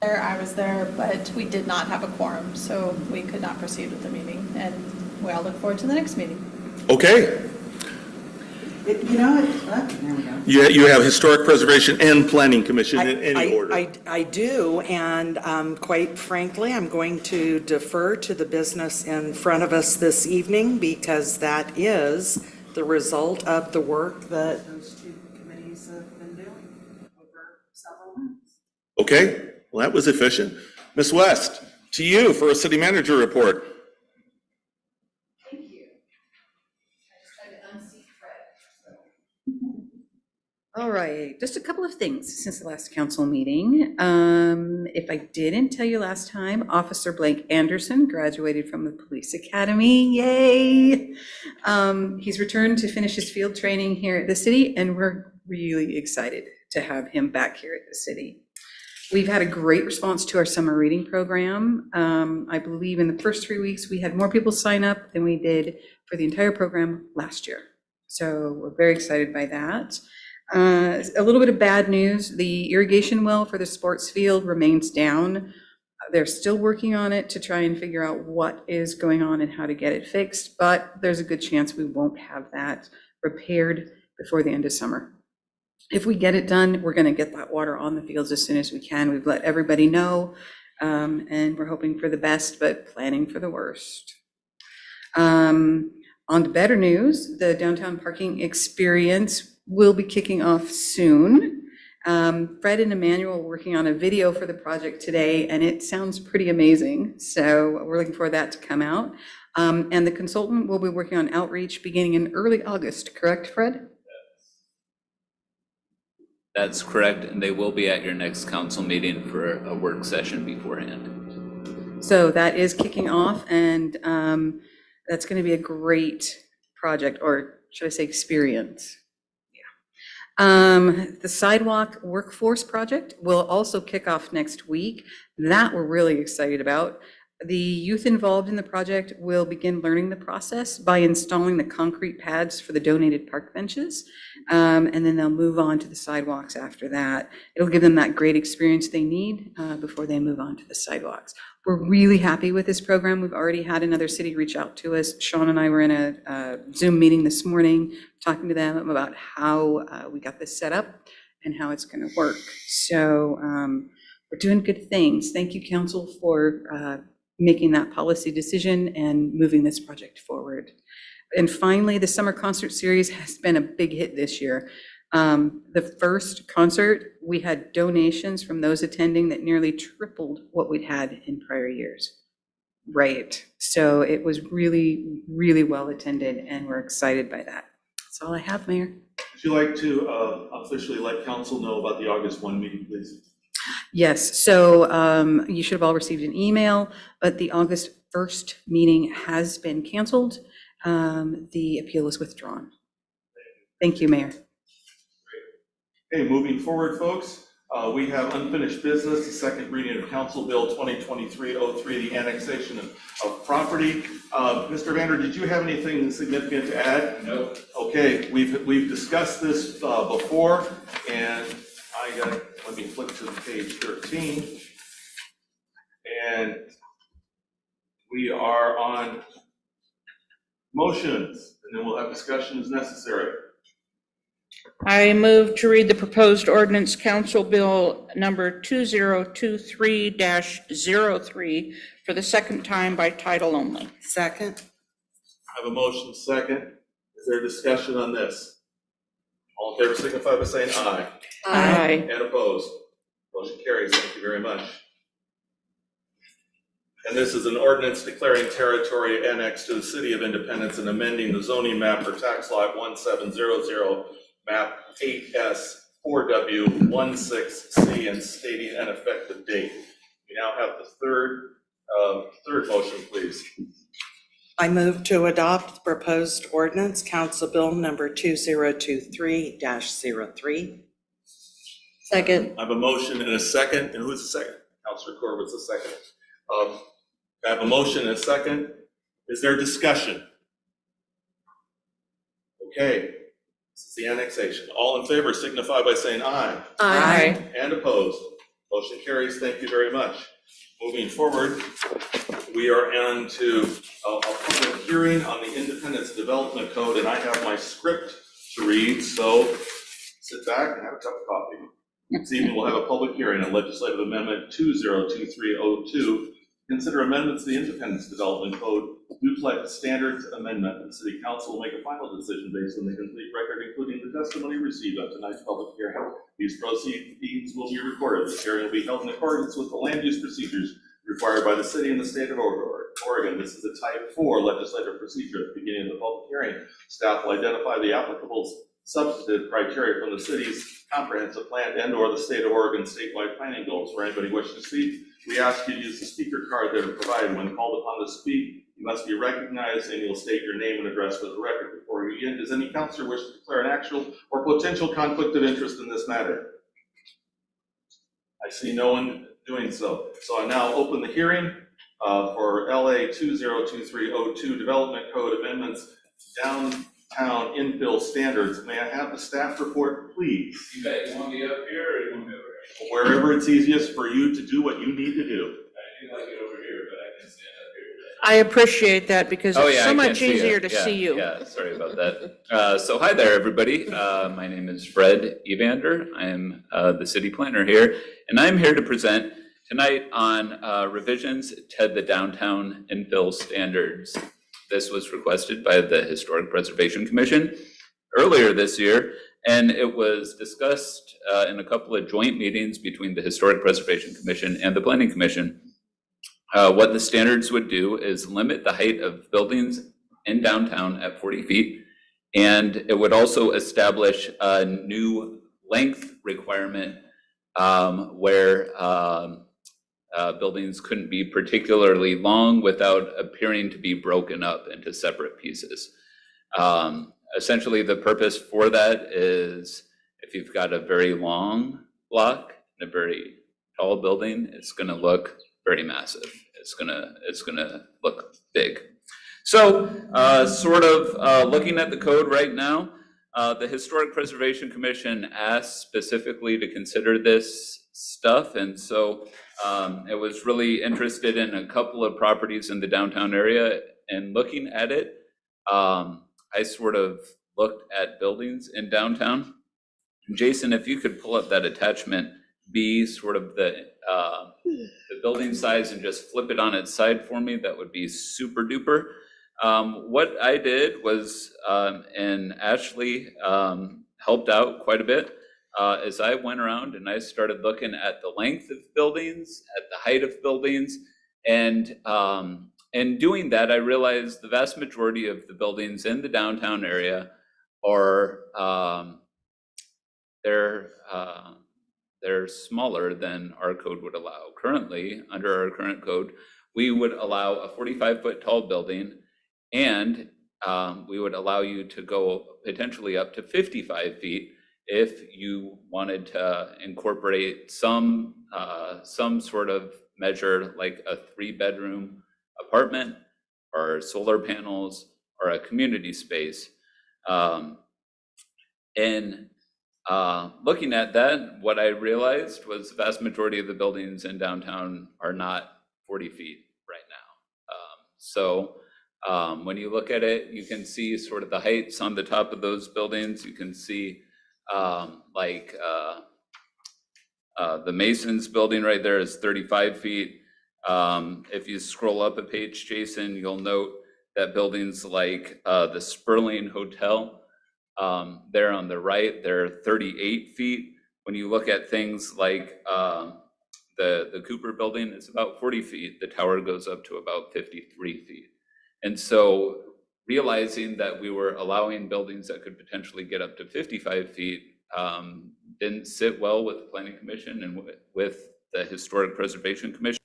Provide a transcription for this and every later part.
I was there, but we did not have a quorum, so we could not proceed with the meeting. And we all look forward to the next meeting. Okay. You know, there we go. You have Historic Preservation and Planning Commission in any order. I do, and quite frankly, I'm going to defer to the business in front of us this evening because that is the result of the work that those two committees have been doing over several months. Okay, well, that was efficient. Ms. West, to you for a city manager report. All right, just a couple of things since the last council meeting. If I didn't tell you last time, Officer Blake Anderson graduated from the police academy. Yay! He's returned to finish his field training here at the city, and we're really excited to have him back here at the city. We've had a great response to our summer reading program. I believe in the first 3 weeks, we had more people sign up than we did for the entire program last year. So we're very excited by that. A little bit of bad news, the irrigation well for the sports field remains down. They're still working on it to try and figure out what is going on and how to get it fixed, but there's a good chance we won't have that repaired before the end of summer. If we get it done, we're gonna get that water on the fields as soon as we can. We've let everybody know, and we're hoping for the best, but planning for the worst. On to better news, the downtown parking experience will be kicking off soon. Fred and Emmanuel are working on a video for the project today, and it sounds pretty amazing. So we're looking for that to come out. And the consultant will be working on outreach beginning in early August, correct, Fred? That's correct, and they will be at your next council meeting for a work session beforehand. So that is kicking off, and that's going to be a great project, or should I say experience? The sidewalk workforce project will also kick off next week. That we're really excited about. The youth involved in the project will begin learning the process by installing the concrete pads for the donated park benches. And then they'll move on to the sidewalks after that. It'll give them that great experience they need before they move on to the sidewalks. We're really happy with this program. We've already had another city reach out to us. Sean and I were in a Zoom meeting this morning, talking to them about how we got this set up and how it's going to work. So we're doing good things. Thank you, council, for making that policy decision and moving this project forward. And finally, the summer concert series has been a big hit this year. The first concert, we had donations from those attending that nearly tripled what we'd had in prior years. Right. So it was really, really well attended, and we're excited by that. That's all I have, Mayor. Would you like to officially let council know about the August 1 meeting, please? Yes, so you should have all received an email, but the August 1st meeting has been canceled. The appeal is withdrawn. Thank you, Mayor. Okay, moving forward, folks, we have unfinished business, the second reading of Council Bill 2023-03, the annexation of property. Mr. Vander, did you have anything significant to add? No. Okay, we've discussed this before, and let me flip to page 13. And we are on motions, and then we'll have discussion as necessary. I move to read the proposed ordinance Council Bill number 2023-03 for the second time by title only. Second. I have a motion second. Is there discussion on this? All in favor signify by saying aye. Aye. And opposed? Motion carries. Thank you very much. And this is an ordinance declaring territory annexed to the City of Independence and amending the zoning map for tax lot 1700, map 8S 4W16C, and stating an effective date. We now have the third motion, please. I move to adopt the proposed ordinance, Council Bill number 2023-03. Second. I have a motion and a second. And who's the second? Councilor Corbett's the second. I have a motion and a second. Is there discussion? Okay. This is the annexation. All in favor signify by saying aye. Aye. And opposed. Motion carries. Thank you very much. Moving forward, we are on to a public hearing on the Independence Development Code, and I have my script to read, so sit back and have a cup of coffee. This evening, we'll have a public hearing on legislative amendment 202302. Consider amendments to the Independence Development Code, duplex standards amendment. The City Council will make a final decision based on the complete record, including the testimony received at tonight's public hearing. These proceedings will be recorded. This hearing will be held in accordance with the land use procedures required by the city and the state of Oregon. This is a type 4 legislative procedure. At the beginning of the public hearing, staff will identify the applicable substantive criteria from the city's comprehensive plan and/or the state of Oregon statewide planning goals. For anybody wishing to speak, we ask you to use the speaker card that are provided. When called upon to speak, you must be recognized and you'll state your name and address for the record. Before we begin, does any counselor wish to declare an actual or potential conflict of interest in this matter? I see no one doing so. So I now open the hearing for LA 202302 Development Code Amendments Downtown Infill Standards. May I have the staff report, please? You bet. You want me up here or you want me over here? Wherever it's easiest for you to do what you need to do. I do like it over here, but I can stand up here today. I appreciate that because Oh, it's yeah, so I much can't see easier it. to Yeah, see you. Yeah, sorry about that. So hi there, everybody. My name is Fred Evander. I am the city planner here, and I'm here to present tonight on revisions to the downtown infill standards. This was requested by the Historic Preservation Commission earlier this year, and it was discussed in a couple of joint meetings between the Historic Preservation Commission and the Planning Commission. What the standards would do is limit the height of buildings in downtown at 40 feet, and it would also establish a new length requirement where buildings couldn't be particularly long without appearing to be broken up into separate pieces. Essentially, the purpose for that is if you've got a very long block and a very tall building, it's going to look very massive. It's gonna look big. So, looking at the code right now, the Historic Preservation Commission asked specifically to consider this stuff, and so it was really interested in a couple of properties in the downtown area. And looking at it, I sort of looked at buildings in downtown. Jason, if you could pull up that attachment B, sort of the building size, and just flip it on its side for me, that would be super duper. What I did was, and Ashley helped out quite a bit, as I went around and I started looking at the length of buildings, at the height of buildings, and in doing that, I realized the vast majority of the buildings in the downtown area are they're smaller than our code would allow. Currently, under our current code, we would allow a 45-foot tall building, and we would allow you to go potentially up to 55 feet if you wanted to incorporate some sort of measure, like a 3-bedroom apartment or solar panels or a community space. Looking at that, what I realized was the vast majority of the buildings in downtown are not 40 feet right now. When you look at it, you can see sort of the heights on the top of those buildings. You can see the Masons building right there is 35 feet. If you scroll up a page, Jason, you'll note that buildings like the Sperling Hotel, there on the right, they're 38 feet. When you look at things like the Cooper building, it's about 40 feet. The tower goes up to about 53 feet. And so realizing that we were allowing buildings that could potentially get up to 55 feet didn't sit well with the Planning Commission and with the Historic Preservation Commission.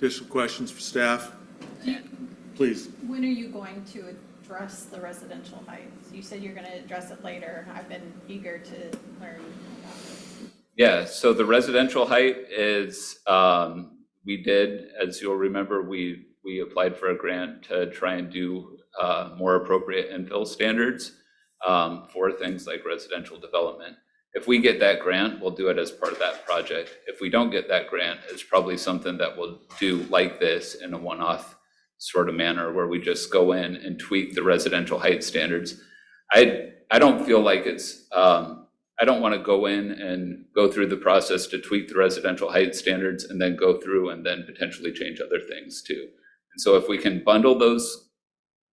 Additional questions for staff? Please. When are you going to address the residential heights? You said you're going to address it later. I've been eager to learn about it. Yeah, so the residential height is, we did, as you'll remember, we applied for a grant to try and do more appropriate infill standards for things like residential development. If we get that grant, we'll do it as part of that project. If we don't get that grant, it's probably something that we'll do like this in a one-off sort of manner where we just go in and tweak the residential height standards. I don't feel like it's, I don't want to go in and go through the process to tweak the residential height standards and then go through and then potentially change other things too. And so if we can bundle those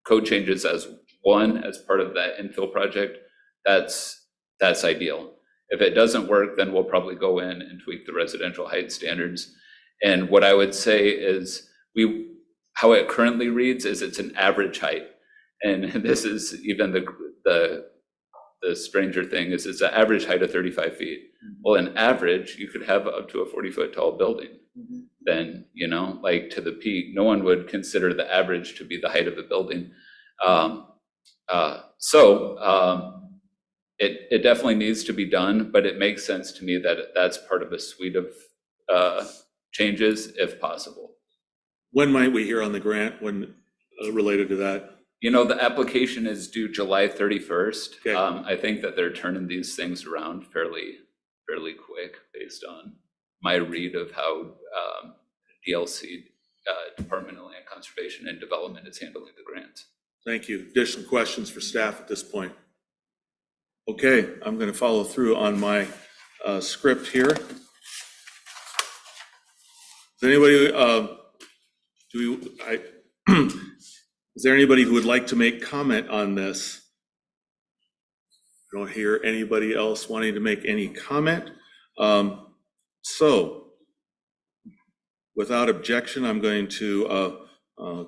code changes as one, as part of that infill project, that's ideal. If it doesn't work, then we'll probably go in and tweak the residential height standards. And what I would say is how it currently reads is it's an average height. And this is even the stranger thing is it's an average height of 35 feet. Well, in average, you could have up to a 40-foot tall building. Then, like to the peak, no one would consider the average to be the height of a building. It definitely needs to be done, but it makes sense to me that that's part of a suite of changes if possible. When might we hear on the grant when related to that? The application is due July 31st. Okay. I think that they're turning these things around fairly quick based on my read of how DLC, Department of Land Conservation and Development, is handling the grants. Thank you. Additional questions for staff at this point? Okay, I'm going to follow through on my script here. Is anybody, is there anybody who would like to make comment on this? I don't hear anybody else wanting to make any comment. So without objection, I'm going to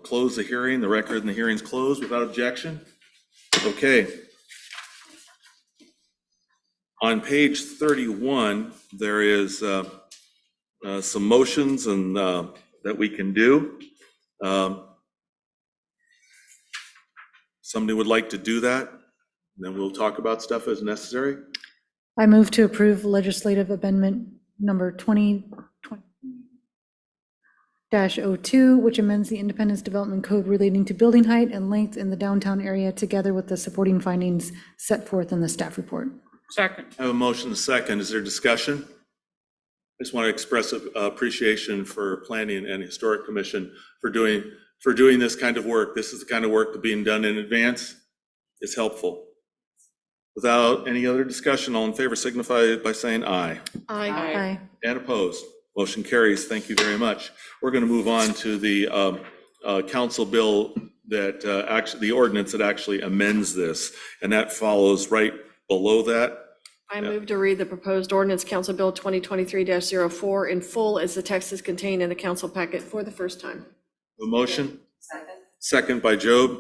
close the hearing. The record and the hearing's closed without objection. Okay. On page 31, there is some motions and that we can do. Somebody would like to do that, then we'll talk about stuff as necessary. I move to approve legislative amendment number 2020-02, which amends the Independence Development Code relating to building height and length in the downtown area, together with the supporting findings set forth in the staff report. Second. I have a motion and a second. Is there discussion? I just want to express appreciation for Planning and Historic Commission for doing this kind of work. This is the kind of work that's being done in advance. It's helpful. Without any other discussion, all in favor signify by saying aye. Aye. And opposed. Motion carries. Thank you very much. We're going to move on to the council bill that the ordinance that actually amends this, and that follows right below that. I move to read the proposed ordinance, Council Bill 2023-04, in full as the text is contained in the council packet for the first time. A motion? Second by Job.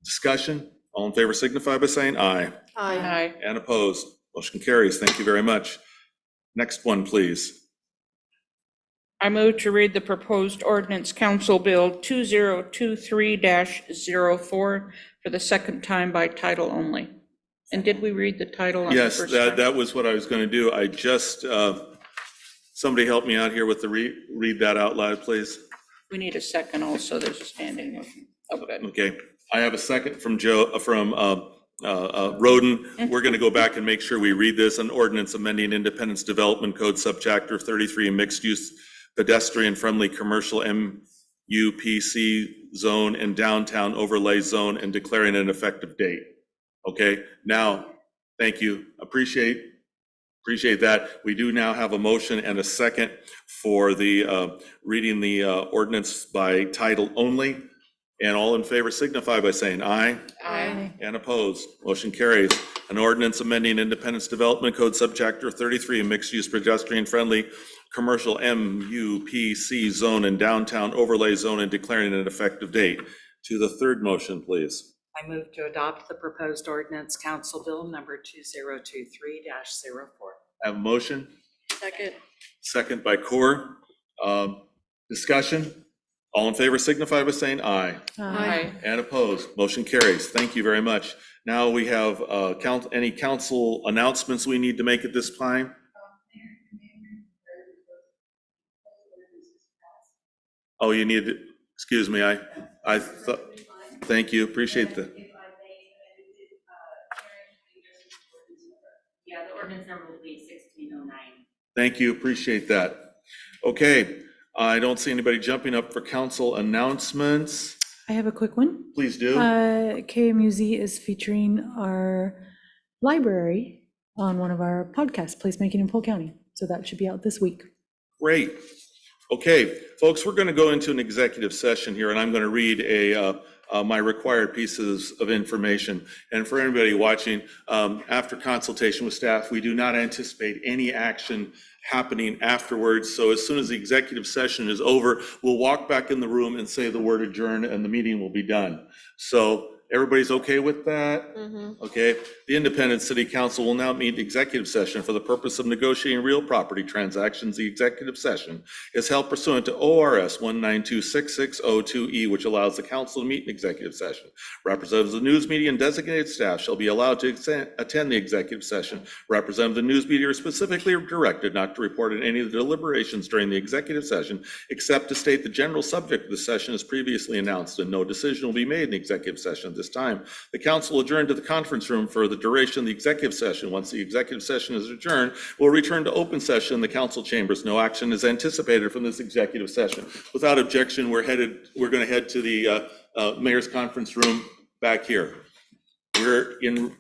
Discussion? All in favor signify by saying aye. Aye. And opposed. Motion carries. Thank you very much. Next one, please. I move to read the proposed ordinance, Council Bill 2023-04, for the second time by title only. And did we read the title on the Yes, first time? that was what I was going to do. I just, somebody help me out here with the read that out loud, please. We need a second also. There's a standing motion. Oh, good. Okay. I have a second from Roden. We're going to go back and make sure we read this. An ordinance amending Independence Development Code subchapter 33, mixed use pedestrian friendly commercial MUPC zone and downtown overlay zone and declaring an effective date. Okay, now, thank you. Appreciate that. We do now have a motion and a second for the reading the ordinance by title only. And all in favor signify by saying aye. Aye. And opposed. Motion carries. An ordinance amending Independence Development Code subchapter 33, mixed use pedestrian friendly commercial MUPC zone and downtown overlay zone and declaring an effective date. To the third motion, please. I move to adopt the proposed ordinance, Council Bill number 2023-04. I have a motion, Second. second by Core. Discussion? All in favor signify by saying aye. Aye. And opposed, motion carries. Thank you very much. Now we have any council announcements we need to make at this time? Oh, you need, excuse me, I thought, thank you, appreciate that. Yeah, the ordinance number will be 1609. Thank you, appreciate that. Okay, I don't see anybody jumping up for council announcements. I have a quick one. Please do. KMUZ is featuring our library on one of our podcasts, Placemaking in Polk County. So that should be out this week. Great. Okay, folks, we're going to go into an executive session here, and I'm going to read my required pieces of information. And for anybody watching, after consultation with staff, we do not anticipate any action happening afterwards. So as soon as the executive session is over, we'll walk back in the room and say the word adjourn, and the meeting will be done. So everybody's okay with that? Okay. The Independent City Council will now meet executive session for the purpose of negotiating real property transactions. The executive session is held pursuant to ORS 1926602E, which allows the council to meet in executive session. Representatives of the news media and designated staff shall be allowed to attend the executive session. Representatives of the news media are specifically directed not to report on any of the deliberations during the executive session, except to state the general subject of the session as previously announced, and no decision will be made in the executive session at this time. The council will adjourn to the conference room for the duration of the executive session. Once the executive session is adjourned, we'll return to open session in the council chambers. No action is anticipated from this executive session. Without objection, we're going to head to the mayor's conference room back here. We're in